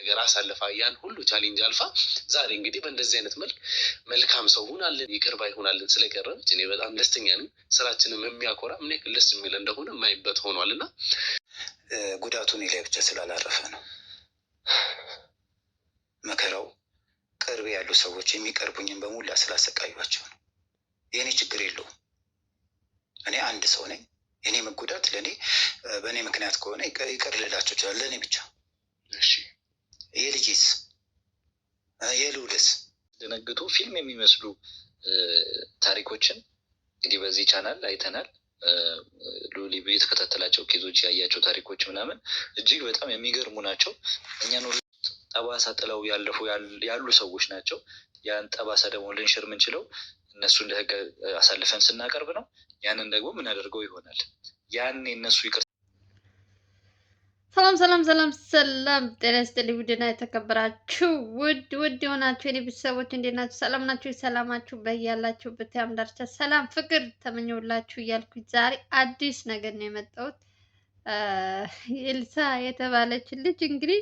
ነገር አሳልፋ ያን ሁሉ ቻሌንጅ አልፋ ዛሬ እንግዲህ በእንደዚህ አይነት መልክ መልካም ሰው ሆናልን ይቅር ባይ ሆናልን ስለቀረበች እኔ በጣም ደስተኛ ነኝ። ስራችንም የሚያኮራ ምን ያክል ደስ የሚል እንደሆነ የማይበት ሆኗል እና ጉዳቱን ላይ ብቻ ስላላረፈ ነው። መከራው ቅርብ ያሉ ሰዎች የሚቀርቡኝን በሙላ ስላሰቃዩቸው ነው። የእኔ ችግር የለውም። እኔ አንድ ሰው ነኝ። የኔ መጎዳት ለእኔ በእኔ ምክንያት ከሆነ ይቅር ልላቸው ይችላል። ለእኔ ብቻ እሺ። የልጅስ የልውልስ ደነግጡ ፊልም የሚመስሉ ታሪኮችን እንግዲህ በዚህ ቻናል አይተናል። ሉሊ የተከታተላቸው ኬዞች ያያቸው ታሪኮች ምናምን እጅግ በጣም የሚገርሙ ናቸው። እኛን ጠባሳ ጥለው ያሉ ሰዎች ናቸው። ያን ጠባሳ ደግሞ ልንሽር የምንችለው እነሱ እንደ ህግ አሳልፈን ስናቀርብ ነው። ያንን ደግሞ ምን አደርገው ይሆናል ያን የነሱ ይቅር። ሰላም ሰላም ሰላም ሰላም፣ ጤና ይስጥልኝ ውድና የተከበራችሁ ውድ የሆናችሁ የኔ ቤተሰቦች እንዴት ናችሁ? ሰላም ናችሁ? ሰላማችሁ በያላችሁበት ያም ዳርቻ ሰላም ፍቅር ተመኘውላችሁ እያልኩኝ ዛሬ አዲስ ነገር ነው የመጣሁት። ኤልሳ የተባለች ልጅ እንግዲህ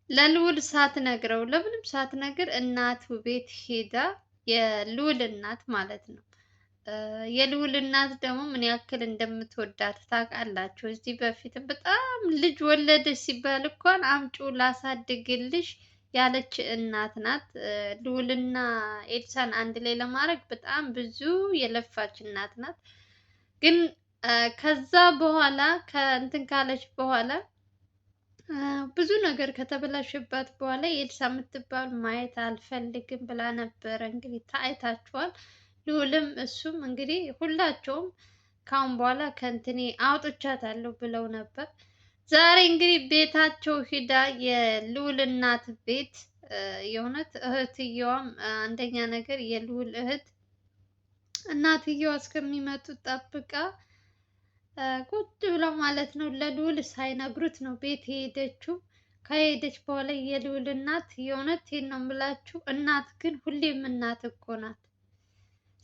ለልዑል ሳትነግረው ለምንም ሳትነግር እናቱ ቤት ሄዳ የልዑል እናት ማለት ነው። የልዑል እናት ደግሞ ምን ያክል እንደምትወዳት ታውቃላችሁ። እዚህ በፊት በጣም ልጅ ወለደች ሲባል እንኳን አምጩ ላሳድግልሽ ያለች እናት ናት። ልዑልና ኤልሳን አንድ ላይ ለማድረግ በጣም ብዙ የለፋች እናት ናት። ግን ከዛ በኋላ ከእንትን ካለች በኋላ ብዙ ነገር ከተበላሸባት በኋላ ኤልሳ የምትባል ማየት አልፈልግም ብላ ነበረ። እንግዲህ ታይታችኋል። ልዑልም እሱም እንግዲህ ሁላቸውም ካሁን በኋላ ከእንትኔ አውጥቻታለሁ ብለው ነበር። ዛሬ እንግዲህ ቤታቸው ሂዳ የልዑል እናት ቤት የእውነት እህትየዋም አንደኛ ነገር የልዑል እህት እናትየዋ እስከሚመጡ ጠብቃ ቁጭ ብለው ማለት ነው ለልዑል ሳይነግሩት ነው ቤት የሄደችው። ከሄደች በኋላ የልዑል እናት የእውነት ነው የምላችሁ፣ እናት ግን ሁሌም እናት እኮ ናት።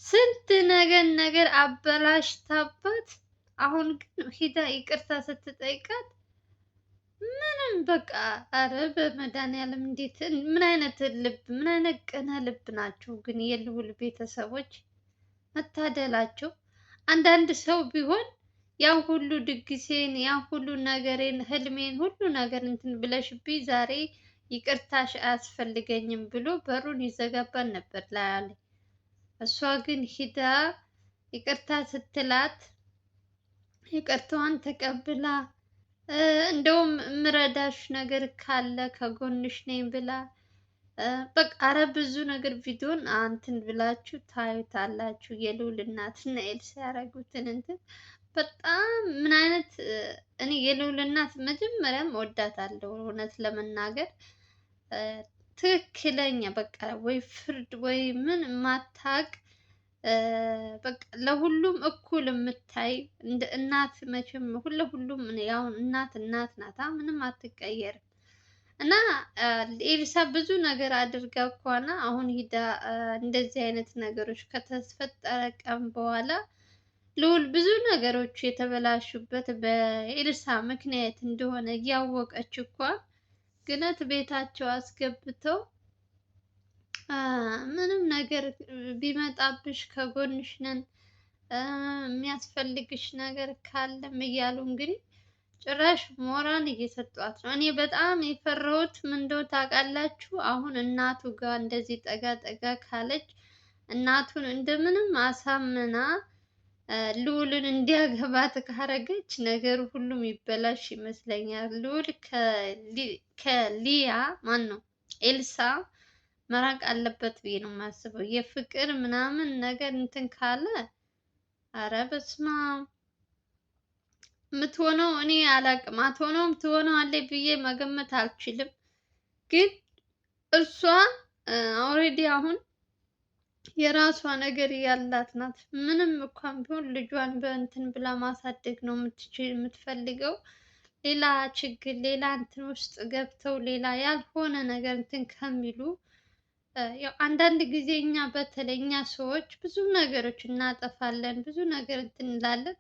ስንት ነገር አበላሽታባት፣ አሁን ግን ሂዳ ይቅርታ ስትጠይቃት ምንም በቃ አረ በመድኃኒዓለም እንዴት ምን አይነት ልብ ምን አይነት ቀና ልብ ናቸው ግን የልዑል ቤተሰቦች መታደላቸው። አንዳንድ ሰው ቢሆን ያን ሁሉ ድግሴን ያን ሁሉ ነገሬን ህልሜን ሁሉ ነገር እንትን ብለሽብኝ ዛሬ ይቅርታሽ አያስፈልገኝም ብሎ በሩን ይዘጋባን ነበር ላያለ። እሷ ግን ሂዳ ይቅርታ ስትላት ይቅርታዋን ተቀብላ እንደውም ምረዳሽ ነገር ካለ ከጎንሽ ነኝ ብላ በቃ አረ ብዙ ነገር ቪዲዮን አንትን ብላችሁ ታዩታላችሁ። የልዑል እናትና ኤልሳ ያደረጉትን እንትን በጣም ምን አይነት እኔ የልዑል እናት መጀመሪያም ወዳታለሁ እውነት ለመናገር ትክክለኛ በቃ ወይ ፍርድ ወይ ምን ማታቅ በቃ ለሁሉም እኩል የምታይ እንደ እናት መቼም ለሁሉም ያው እናት ናት፣ ምንም አትቀየርም። እና ኤልሳ ብዙ ነገር አድርጋ እንኳን አሁን ሂዳ እንደዚህ አይነት ነገሮች ከተፈጠረ ቀን በኋላ ልዑል ብዙ ነገሮች የተበላሹበት በኤልሳ ምክንያት እንደሆነ እያወቀች እንኳን ግነት ቤታቸው አስገብተው ምንም ነገር ቢመጣብሽ ከጎንሽ ነን የሚያስፈልግሽ ነገር ካለም እያሉ እንግዲህ ጭራሽ ሞራን እየሰጧት ነው። እኔ በጣም የፈራሁት ምን እንደው ታውቃላችሁ? አሁን እናቱ ጋር እንደዚህ ጠጋ ጠጋ ካለች እናቱን እንደምንም አሳምና ልዑልን እንዲያገባት ካረገች ነገር ሁሉም ይበላሽ ይመስለኛል። ልዑል ከሊያ ማን ነው ኤልሳ መራቅ አለበት ብዬ ነው የማስበው። የፍቅር ምናምን ነገር እንትን ካለ አረ በስመ አብ የምትሆነው እኔ አላቅም። አትሆነውም ትሆነዋለች ብዬ መገመት አልችልም። ግን እሷ ኦልሬዲ አሁን የራሷ ነገር ያላት ናት። ምንም እንኳን ቢሆን ልጇን በእንትን ብላ ማሳደግ ነው የምትፈልገው። ሌላ ችግር ሌላ እንትን ውስጥ ገብተው ሌላ ያልሆነ ነገር እንትን ከሚሉ ያው አንዳንድ ጊዜ እኛ በተለይ እኛ ሰዎች ብዙ ነገሮች እናጠፋለን፣ ብዙ ነገር እንትን እንላለን።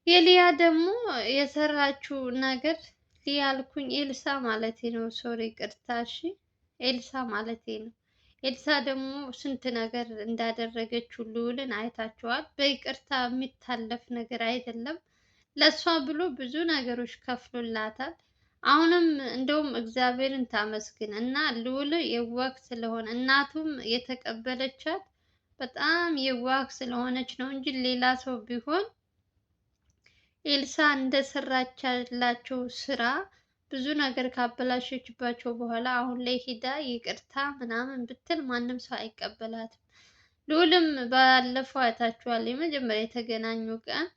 የሊያ ደግሞ የሰራችው ነገር ሊያልኩኝ ኤልሳ ማለቴ ነው። ሶሪ ቅርታ። እሺ ኤልሳ ማለቴ ነው። ኤልሳ ደግሞ ስንት ነገር እንዳደረገችው ልዑልን አይታችኋል። በይቅርታ የሚታለፍ ነገር አይደለም። ለእሷ ብሎ ብዙ ነገሮች ከፍሎላታል። አሁንም እንደውም እግዚአብሔርን ታመስግን እና ልዑል የዋህ ስለሆነ እናቱም የተቀበለቻት በጣም የዋህ ስለሆነች ነው እንጂ ሌላ ሰው ቢሆን ኤልሳ እንደሰራቻላቸው ስራ ብዙ ነገር ካበላሸችባቸው በኋላ አሁን ላይ ሂዳ ይቅርታ ምናምን ብትል ማንም ሰው አይቀበላትም። ልዑልም ባለፈው አይታችኋል፣ የመጀመሪያ የተገናኙ ቀን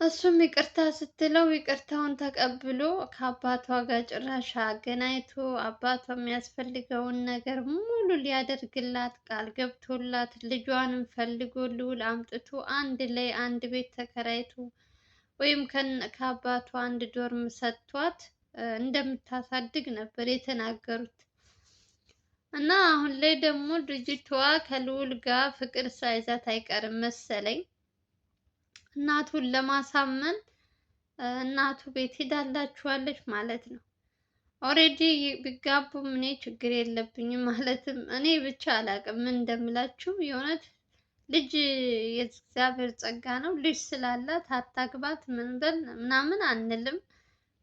እሱም ይቅርታ ስትለው ይቅርታውን ተቀብሎ ከአባቷ ጋር ጭራሽ አገናኝቶ አባቷ የሚያስፈልገውን ነገር ሙሉ ሊያደርግላት ቃል ገብቶላት ልጇንም ፈልጎ ልዑል አምጥቶ አንድ ላይ አንድ ቤት ተከራይቶ ወይም ከአባቷ አንድ ዶርም ሰጥቷት እንደምታሳድግ ነበር የተናገሩት። እና አሁን ላይ ደግሞ ልጅቷ ከልዑል ጋር ፍቅር ሳይዛት አይቀርም መሰለኝ። እናቱን ለማሳመን እናቱ ቤት ሄዳላችኋለች ማለት ነው። ኦሬዲ ቢጋቡም እኔ ችግር የለብኝም ማለትም እኔ ብቻ አላውቅም ምን እንደምላችሁ። የእውነት ልጅ የእግዚአብሔር ጸጋ ነው። ልጅ ስላላት አታግባት ምን በል ምናምን አንልም።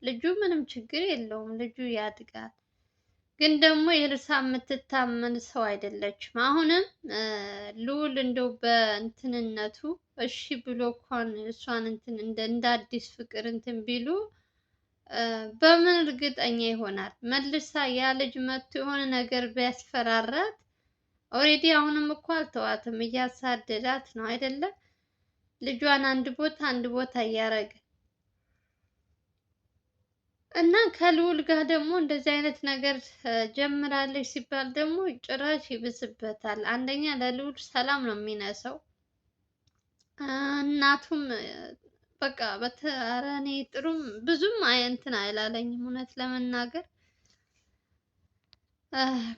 ልጁ ምንም ችግር የለውም፣ ልጁ ያድጋል። ግን ደግሞ ኤልሳ የምትታመን ሰው አይደለችም። አሁንም ልዑል እንደው በእንትንነቱ እሺ ብሎ እንኳን እሷን እንትን እንደ አዲስ ፍቅር እንትን ቢሉ በምን እርግጠኛ ይሆናል? መልሳ ያ ልጅ መጥቶ የሆነ ነገር ቢያስፈራራት ኦሬዲ አሁንም እኮ አልተዋትም፣ እያሳደዳት ነው አይደለም? ልጇን አንድ ቦታ እያረገ እና ከልዑል ጋር ደግሞ እንደዚህ አይነት ነገር ጀምራለች ሲባል ደግሞ ጭራሽ ይብስበታል። አንደኛ ለልዑል ሰላም ነው የሚነሳው። እናቱም በቃ ኧረ እኔ ጥሩም ብዙም እንትን አይላለኝም እውነት ለመናገር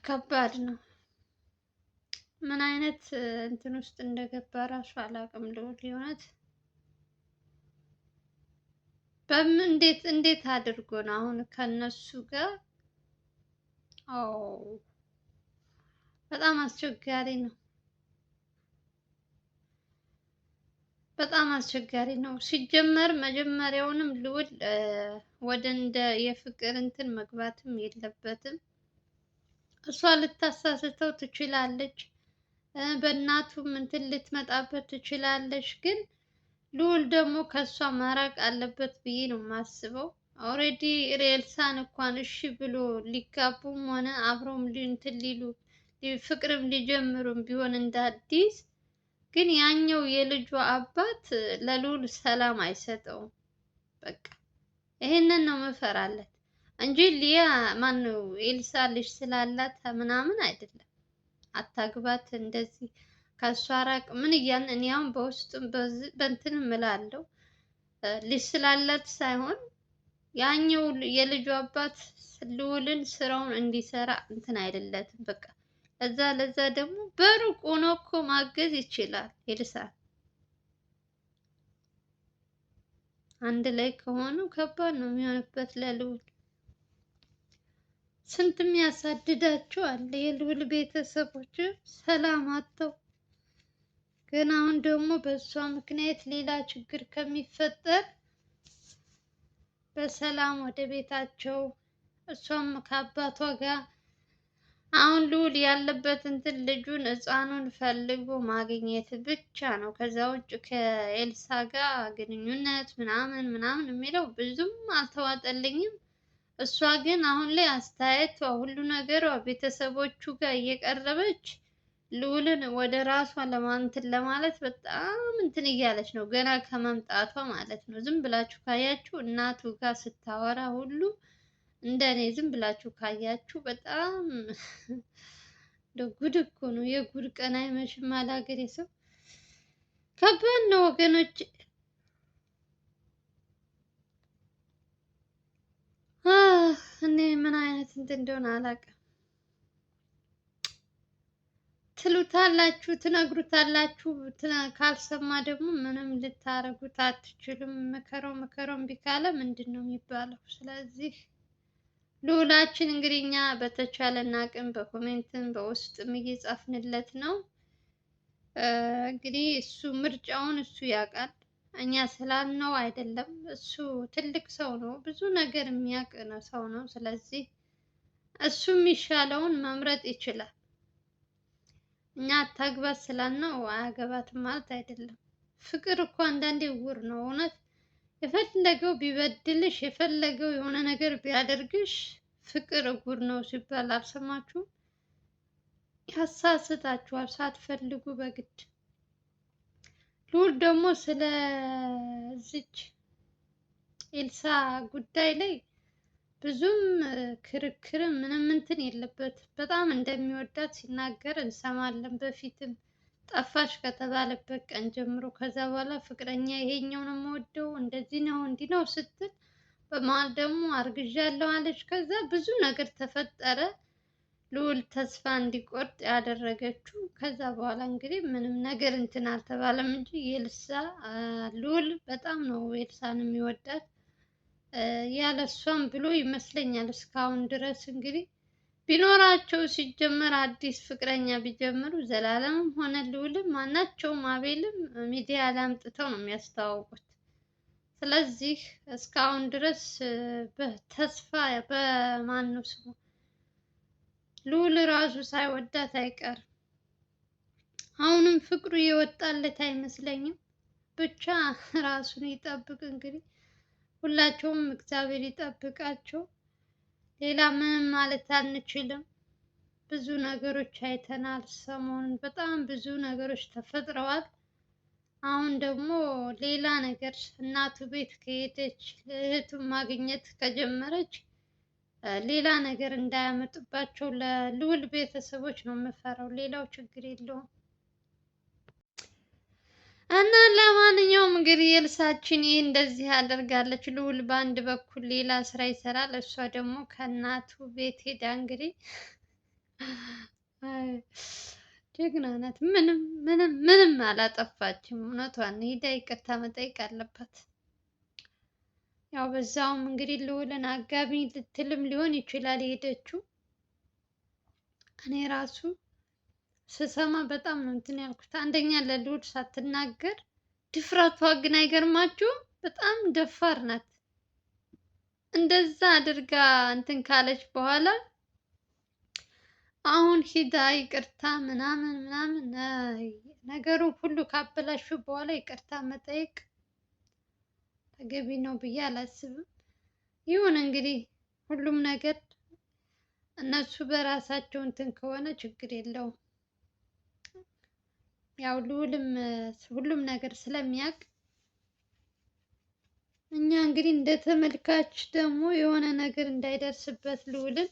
ከባድ ነው። ምን አይነት እንትን ውስጥ እንደገባ ራሱ አላውቅም ልዑል የእውነት በምን እንዴት አድርጎ ነው አሁን ከነሱ ጋር? አዎ በጣም አስቸጋሪ ነው። በጣም አስቸጋሪ ነው። ሲጀመር መጀመሪያውንም ልዑል ወደ እንደ የፍቅር እንትን መግባትም የለበትም። እሷ ልታሳስተው ትችላለች፣ በእናቱም እንትን ልትመጣበት ትችላለች። ግን ልዑል ደግሞ ከእሷ መራቅ አለበት ብዬ ነው የማስበው። ኦልሬዲ ኤልሳን እንኳን እሺ ብሎ ሊጋቡም ሆነ አብረውም እንትን ሊሉ ፍቅርም ሊጀምሩም ቢሆን እንደ አዲስ ግን ያኛው የልጇ አባት ለልዑል ሰላም አይሰጠውም። በቃ ይሄንን ነው መፈራለት እንጂ ሊያ ማነው ኤልሳ ልጅ ስላላት ምናምን አይደለም። አታግባት እንደዚህ ከእሷ ራቅ ምን እያን እኔ አሁን በውስጥም በእንትን እምላለሁ ልጅ ስላላት ሳይሆን ያኛው የልጁ አባት ልዑልን ስራውን እንዲሰራ እንትን አይደለትም። በቃ ለዛ ደግሞ በሩቅ ሆኖ እኮ ማገዝ ይችላል። ኤልሳ አንድ ላይ ከሆኑ ከባድ ነው የሚሆንበት ለልዑል። ስንት የሚያሳድዳቸው አለ የልዑል ቤተሰቦች ሰላም አጥተው። ግን አሁን ደግሞ በእሷ ምክንያት ሌላ ችግር ከሚፈጠር በሰላም ወደ ቤታቸው እሷም ከአባቷ ጋር አሁን ልዑል ያለበት እንትን ልጁን ሕፃኑን ፈልጎ ማግኘት ብቻ ነው። ከዛ ውጭ ከኤልሳ ጋር ግንኙነት ምናምን የሚለው ብዙም አልተዋጠልኝም። እሷ ግን አሁን ላይ አስተያየቷ ሁሉ ነገሯ ቤተሰቦቹ ጋር እየቀረበች ልዑልን ወደ ራሷ እንትን ለማለት በጣም እንትን እያለች ነው፣ ገና ከመምጣቷ ማለት ነው። ዝም ብላችሁ ካያችሁ እናቱ ጋር ስታወራ ሁሉ እንደኔ ዝም ብላችሁ ካያችሁ በጣም ጉድ እኮ ነው። የጉድ ቀን አይመሽም አለ ሀገሬ ሰው። ከባድ ነው ወገኖች። እኔ ምን አይነት እንትን እንደሆነ አላውቅም። ትሉታላችሁ፣ ትነግሩታላችሁ። ካልሰማ ደግሞ ምንም ልታረጉት አትችሉም። ምከረው ምከረው እምቢ ካለ ምንድን ነው የሚባለው? ስለዚህ ልዑላችን እንግዲህ እኛ በተቻለን አቅም በኮሜንትም በውስጥም እየጻፍንለት ነው። እንግዲህ እሱ ምርጫውን እሱ ያውቃል። እኛ ስላልነው አይደለም። እሱ ትልቅ ሰው ነው፣ ብዙ ነገር የሚያውቅ ሰው ነው። ስለዚህ እሱ የሚሻለውን መምረጥ ይችላል። እኛ አታግባት ስላልነው አያገባትም ማለት አይደለም። ፍቅር እኮ አንዳንዴ እውር ነው እውነት። የፈለገው ቢበድልሽ የፈለገው የሆነ ነገር ቢያደርግሽ ፍቅር እውር ነው ሲባል አልሰማችሁም? ያሳስታችኋል ሳትፈልጉ በግድ። ልዑል ደግሞ ስለዚች ኤልሳ ጉዳይ ላይ ብዙም ክርክር ምንም እንትን የለበትም። በጣም እንደሚወዳት ሲናገር እንሰማለን። በፊትም ጠፋሽ ከተባለበት ቀን ጀምሮ ከዛ በኋላ ፍቅረኛ ይሄኛው ነው የምወደው እንደዚህ ነው እንዲህ ነው ስትል በመሀል ደግሞ አርግዣለሁ አለች። ከዛ ብዙ ነገር ተፈጠረ። ልዑል ተስፋ እንዲቆርጥ ያደረገችው። ከዛ በኋላ እንግዲህ ምንም ነገር እንትን አልተባለም እንጂ የኤልሳ ልዑል በጣም ነው ኤልሳን የሚወዳት። ያለሷም ብሎ ይመስለኛል እስካሁን ድረስ እንግዲህ ቢኖራቸው ሲጀመር አዲስ ፍቅረኛ ቢጀምሩ ዘላለምም ሆነ ልዑልም ማናቸውም አቤልም ሚዲያ ላይ አምጥተው ነው የሚያስተዋውቁት። ስለዚህ እስካሁን ድረስ በተስፋ በማን ነው ስሙ ልዑል ራሱ ሳይወዳት አይቀርም። አሁንም ፍቅሩ የወጣለት አይመስለኝም። ብቻ ራሱን ይጠብቅ እንግዲህ ሁላቸውም እግዚአብሔር ይጠብቃቸው። ሌላ ምንም ማለት አንችልም። ብዙ ነገሮች አይተናል። ሰሞኑን በጣም ብዙ ነገሮች ተፈጥረዋል። አሁን ደግሞ ሌላ ነገር እናቱ ቤት ከሄደች እህቱን ማግኘት ከጀመረች ሌላ ነገር እንዳያመጡባቸው ለልዑል ቤተሰቦች ነው የምፈራው። ሌላው ችግር የለውም። እና ለማንኛውም እንግዲህ ኤልሳችን ይህ እንደዚህ አደርጋለች። ልዑል በአንድ በኩል ሌላ ስራ ይሰራል፣ እሷ ደግሞ ከእናቱ ቤት ሄዳ እንግዲህ ጀግና ናት። ምንም ምንም ምንም አላጠፋችም። እውነቷን ሄዳ ይቅርታ መጠየቅ አለባት። ያው በዛውም እንግዲህ ልዑልን አጋቢ ልትልም ሊሆን ይችላል የሄደችው። እኔ ራሱ ስሰማ በጣም ነው እንትን ያልኩት። አንደኛ ለልዑል ሳትናገር ድፍረቷ ግን አይገርማችሁም? በጣም ደፋር ናት። እንደዛ አድርጋ እንትን ካለች በኋላ አሁን ሂዳ ይቅርታ ምናምን ምናምን ነገሩን ሁሉ ካበላሹ በኋላ ይቅርታ መጠየቅ ተገቢ ነው ብዬ አላስብም። ይሁን እንግዲህ ሁሉም ነገር እነሱ በራሳቸው እንትን ከሆነ ችግር የለውም። ያው ልዑልም ሁሉም ነገር ስለሚያውቅ እኛ እንግዲህ እንደ ተመልካች ደግሞ የሆነ ነገር እንዳይደርስበት ልዑልን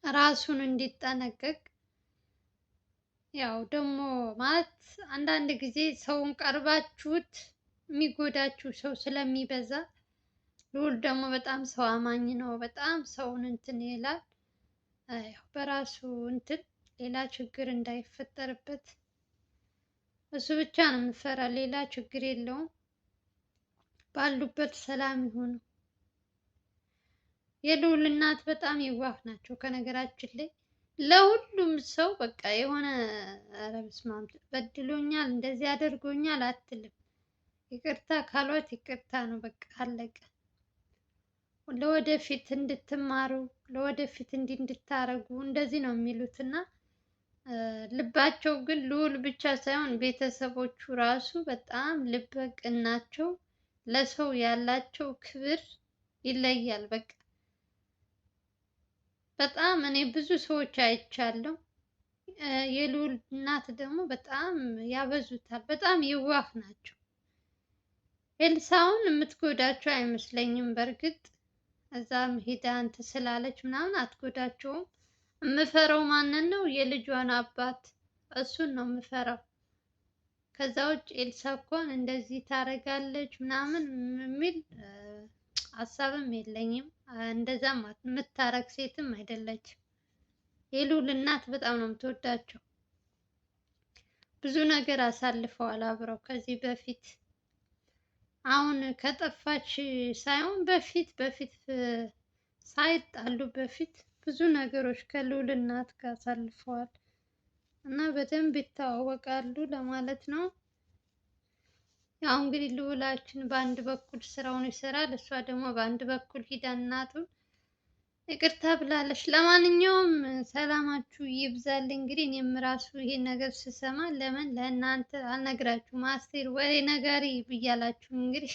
ራሱን እንዲጠነቀቅ ያው ደግሞ ማለት አንዳንድ ጊዜ ሰውን ቀርባችሁት የሚጎዳችሁ ሰው ስለሚበዛ ልዑል ደግሞ በጣም ሰው አማኝ ነው። በጣም ሰውን እንትን ይላል። ያው በራሱ እንትን ሌላ ችግር እንዳይፈጠርበት እሱ ብቻ ነው የምፈራ። ሌላ ችግር የለውም። ባሉበት ሰላም ይሁኑ። የልዑል እናት በጣም የዋህ ናቸው። ከነገራችን ላይ ለሁሉም ሰው በቃ የሆነ ኧረ በስመ አብ በድሎኛል እንደዚህ አድርጎኛል አትልም። ይቅርታ ካሏት ይቅርታ ነው በቃ አለቀ። ለወደፊት እንድትማሩ ለወደፊት እንዲህ እንድታረጉ እንደዚህ ነው የሚሉት እና ልባቸው ግን ልዑል ብቻ ሳይሆን ቤተሰቦቹ ራሱ በጣም ልበ ቅን ናቸው። ለሰው ያላቸው ክብር ይለያል። በቃ በጣም እኔ ብዙ ሰዎች አይቻለሁ። የልዑል እናት ደግሞ በጣም ያበዙታል። በጣም የዋህ ናቸው። ኤልሳውን የምትጎዳቸው አይመስለኝም። በእርግጥ እዛም ሄዳ እንትን ስላለች ምናምን አትጎዳቸውም። የምፈራው ማንን ነው? የልጇን አባት እሱን ነው የምፈራው። ከዛ ውጭ ኤልሳ እንኳን እንደዚህ ታደርጋለች ምናምን የሚል ሀሳብም የለኝም። እንደዛም የምታረግ ሴትም አይደለችም። የልዑል እናት በጣም ነው የምትወዳቸው። ብዙ ነገር አሳልፈዋል አብረው ከዚህ በፊት። አሁን ከጠፋች ሳይሆን በፊት በፊት ሳይጣሉ በፊት ብዙ ነገሮች ከልዑል እናት ጋር አሳልፈዋል እና በደንብ ይተዋወቃሉ ለማለት ነው። ያው እንግዲህ ልዑላችን በአንድ በኩል ስራውን ይሰራል፣ እሷ ደግሞ በአንድ በኩል ሂዳ እናቱን ይቅርታ ብላለች። ለማንኛውም ሰላማችሁ ይብዛል። እንግዲህ እኔም ራሱ ይሄን ነገር ስሰማ ለምን ለእናንተ አልነግራችሁም አስቴር ወሬ ነጋሪ ብያላችሁ እንግዲህ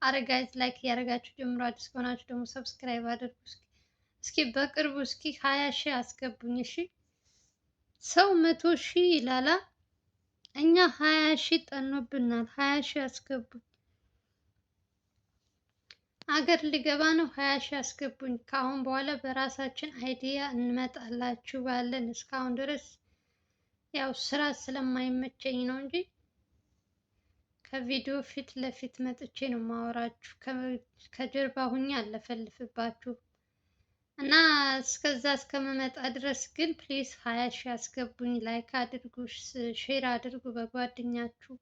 አረጋች ላይክ እያደረጋችሁ ጀምሮ አዲስ ከሆናችሁ ደግሞ ሰብስክራይብ አድርጉ። እስኪ በቅርቡ እስኪ 20 ሺህ አስገቡኝ እሺ። ሰው 100 ሺህ ይላላ፣ እኛ 20 ሺህ ጠኖብናል። 20 ሺህ አስገቡኝ። አገር ሊገባ ነው። 20 ሺህ አስገቡኝ። ከአሁን በኋላ በራሳችን አይዲያ እንመጣላችኋለን። እስካሁን ድረስ ያው ስራ ስለማይመቸኝ ነው እንጂ ከቪዲዮ ፊት ለፊት መጥቼ ነው ማወራችሁ። ከጀርባ ሁኜ አለፈልፍባችሁ እና እስከዛ እስከምመጣ ድረስ ግን ፕሊዝ 20 ሺህ አስገቡኝ። ላይክ አድርጉ፣ ሼር አድርጉ በጓደኛችሁ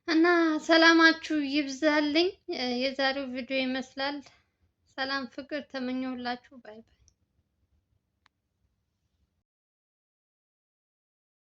እና ሰላማችሁ ይብዛልኝ። የዛሬው ቪዲዮ ይመስላል። ሰላም ፍቅር ተመኘሁላችሁ። ባይ ባይ።